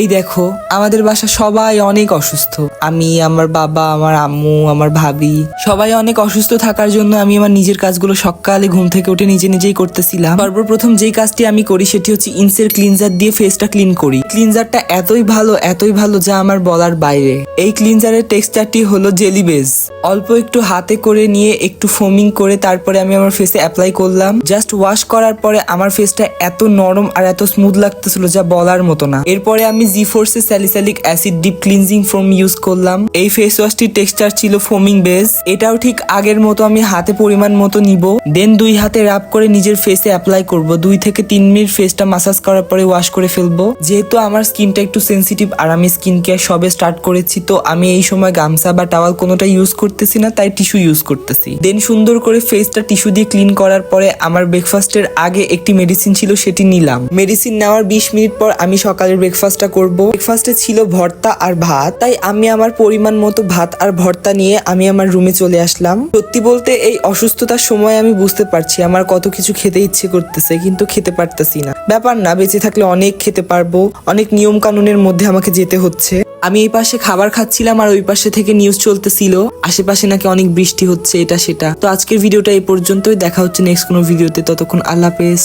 এই দেখো, আমাদের বাসা সবাই অনেক অসুস্থ। আমি, আমার বাবা, আমার আম্মু, আমার ভাবি সবাই অনেক অসুস্থ থাকার জন্য আমি আমার নিজের কাজগুলো সকালে ঘুম থেকে উঠে নিজেই করতেছিলাম। সর্বপ্রথম যেই কাজটি আমি করি সেটি হচ্ছে ইনসের ক্লিনজার দিয়ে ফেসটা ক্লিন করি। ক্লিনজারটা এতই ভালো যা আমার বলার বাইরে। এই ক্লিনজারের টেক্সচারটি হলো জেলি বেস। অল্প একটু হাতে করে নিয়ে একটু ফোমিং করে তারপরে আমি আমার ফেসে অ্যাপ্লাই করলাম। জাস্ট ওয়াশ করার পরে আমার ফেসটা এত নরম আর এত স্মুথ লাগতেছিল যা বলার মতো না। এরপরে আমি জিফোর্সে salicylic acid deep cleansing foam use করলাম। এই ফেস ওয়াশটির টেক্সচার ছিল ফোমিং বেস। এটাও ঠিক আগের মতো আমি হাতে পরিমাণ মতো নিব, দেন 2 হাতে রাব করে নিজের ফেসে অ্যাপ্লাই করব। 2 থেকে 3 মিনিট ফেসটা মাসাজ করার পরে ওয়াশ করে ফেলবো। যেহেতু আমার স্কিনটা একটু সেন্সিটিভ আর আমি স্কিন কেয়ার সবে স্টার্ট করেছি, তো আমি এই সময় গামছা বা টাওয়াল কোনোটা ইউজ করতেছি না, তাই টিস্যু ইউজ করতেছি। দেন সুন্দর করে ফেসটা টিস্যু দিয়ে ক্লিন করার পরে আমার ব্রেকফাস্টের আগে একটি মেডিসিন ছিল, সেটি নিলাম। মেডিসিন নেওয়ার 20 মিনিট পর আমি সকালের ব্রেকফাস্টটা করব। ব্রেকফাস্টে ছিল ভর্তা আর ভাত, তাই আমি আমার পরিমাণ মতো ভাত আর ভর্তা নিয়ে আমি আমার রুমে চলে আসলাম। সত্যি বলতে এই অসুস্থতার সময় আমি বুঝতে পারছি আমার কত কিছু খেতে ইচ্ছে করতেছে, কিন্তু খেতে পারতেছি না। ব্যাপার না, বেঁচে থাকলে অনেক খেতে পারবো। অনেক নিয়ম কানুনের মধ্যে আমাকে যেতে হচ্ছে। আমি এই পাশে খাবার খাচ্ছিলাম আর ওই পাশে থেকে নিউজ চলতেছিল আশেপাশে নাকি অনেক বৃষ্টি হচ্ছে, এটা সেটা। তো আজকের ভিডিওটা এই পর্যন্তই। দেখা হচ্ছে নেক্সট কোনো ভিডিওতে। ততক্ষণ আল্লাহ হাফেজ।